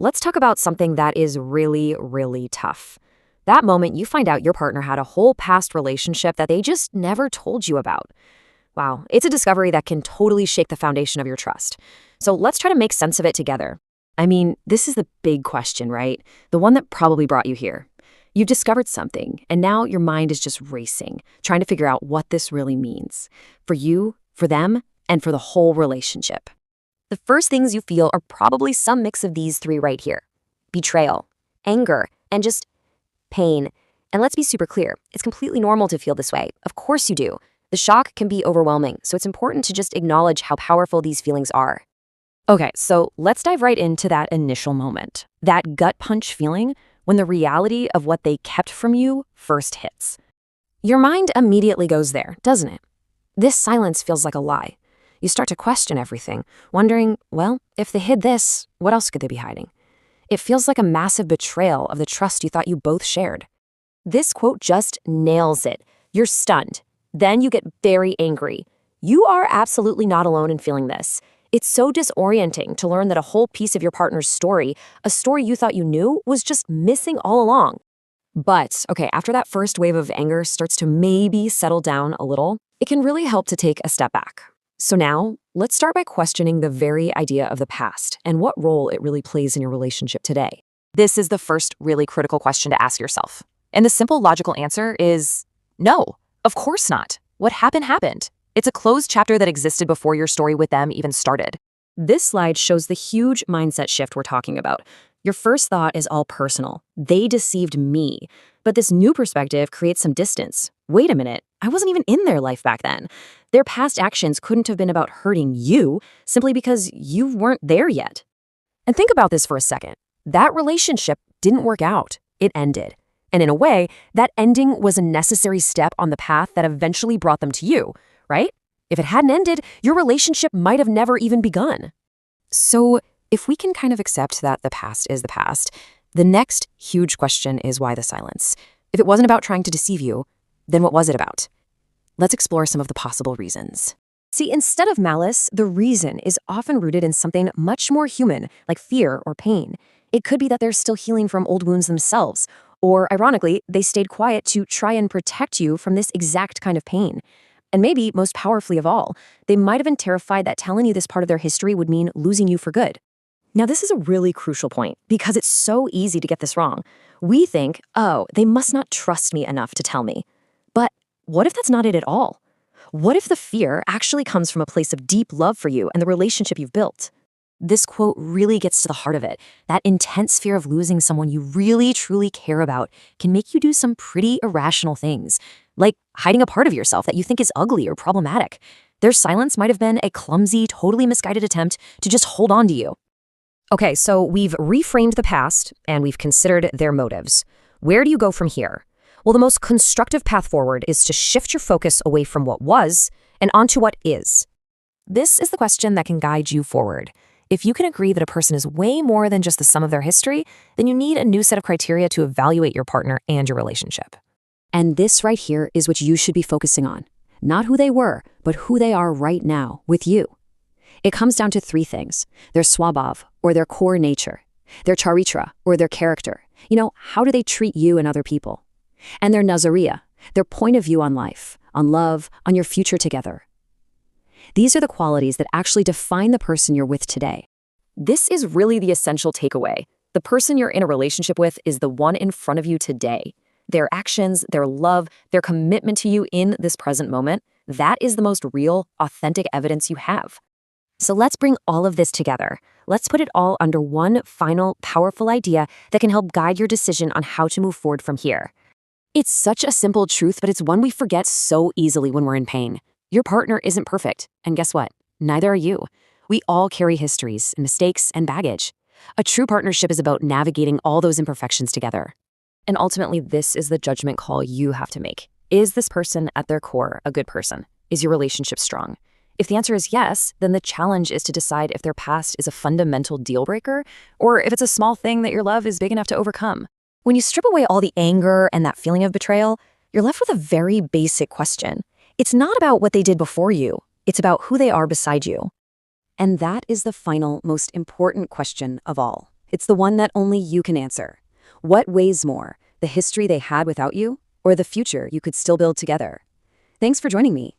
let's talk about something that is really, really tough. That moment you find out your partner had a whole past relationship that they just never told you about. Wow, it's a discovery that can totally shake the foundation of your trust. So let's try to make sense of it together. I mean, this is the big question, right? The one that probably brought you here. You've discovered something, and now your mind is just racing, trying to figure out what this really means. For you, for them, and for the whole relationship. The first things you feel are probably some mix of these three right here. Betrayal, anger, and just pain. And let's be super clear, it's completely normal to feel this way. Of course you do. The shock can be overwhelming, so it's important to just acknowledge how powerful these feelings are. Okay, so let's dive right into that initial moment. That gut punch feeling when the reality of what they kept from you first hits. Your mind immediately goes there, doesn't it? This silence feels like a lie. You start to question everything, wondering, well, if they hid this, what else could they be hiding? It feels like a massive betrayal of the trust you thought you both shared. This quote just nails it. You're stunned. Then you get very angry. You are absolutely not alone in feeling this. It's so disorienting to learn that a whole piece of your partner's story, a story you thought you knew, was just missing all along. But, okay, after that first wave of anger starts to maybe settle down a little, it can really help to take a step back. So now, let's start by questioning the very idea of the past and what role it really plays in your relationship today. This is the first really critical question to ask yourself. And the simple logical answer is no, of course not. What happened happened. It's a closed chapter that existed before your story with them even started. This slide shows the huge mindset shift we're talking about. Your first thought is all personal. They deceived me. But this new perspective creates some distance. Wait a minute, I wasn't even in their life back then. Their past actions couldn't have been about hurting you simply because you weren't there yet. And think about this for a second. That relationship didn't work out. It ended. And in a way, that ending was a necessary step on the path that eventually brought them to you, right? If it hadn't ended, your relationship might have never even begun. So if we can kind of accept that the past is the past, the next huge question is why the silence? If it wasn't about trying to deceive you, then what was it about? Let's explore some of the possible reasons. See, instead of malice, the reason is often rooted in something much more human, like fear or pain. It could be that they're still healing from old wounds themselves, or ironically, they stayed quiet to try and protect you from this exact kind of pain. And maybe, most powerfully of all, they might have been terrified that telling you this part of their history would mean losing you for good. Now, this is a really crucial point because it's so easy to get this wrong. We think, oh, they must not trust me enough to tell me. But what if that's not it at all? What if the fear actually comes from a place of deep love for you and the relationship you've built? This quote really gets to the heart of it. That intense fear of losing someone you really, truly care about can make you do some pretty irrational things, like hiding a part of yourself that you think is ugly or problematic. Their silence might have been a clumsy, totally misguided attempt to just hold on to you. Okay, so we've reframed the past and we've considered their motives. Where do you go from here? Well, the most constructive path forward is to shift your focus away from what was and onto what is. This is the question that can guide you forward. If you can agree that a person is way more than just the sum of their history, then you need a new set of criteria to evaluate your partner and your relationship. And this right here is what you should be focusing on. Not who they were, but who they are right now with you. It comes down to three things: their swabhav, or their core nature, their charitra, or their character. How do they treat you and other people? And their nazariya, their point of view on life, on love, on your future together. These are the qualities that actually define the person you're with today. This is really the essential takeaway. The person you're in a relationship with is the one in front of you today. Their actions, their love, their commitment to you in this present moment, that is the most real, authentic evidence you have. So let's bring all of this together. Let's put it all under one final, powerful idea that can help guide your decision on how to move forward from here. It's such a simple truth, but it's one we forget so easily when we're in pain. Your partner isn't perfect, and guess what? Neither are you. We all carry histories, mistakes, and baggage. A true partnership is about navigating all those imperfections together. And ultimately, this is the judgment call you have to make. Is this person at their core a good person? Is your relationship strong? If the answer is yes, then the challenge is to decide if their past is a fundamental deal breaker or if it's a small thing that your love is big enough to overcome. When you strip away all the anger and that feeling of betrayal, you're left with a very basic question. It's not about what they did before you. It's about who they are beside you. And that is the final, most important question of all. It's the one that only you can answer. What weighs more, the history they had without you, or the future you could still build together? Thanks for joining me.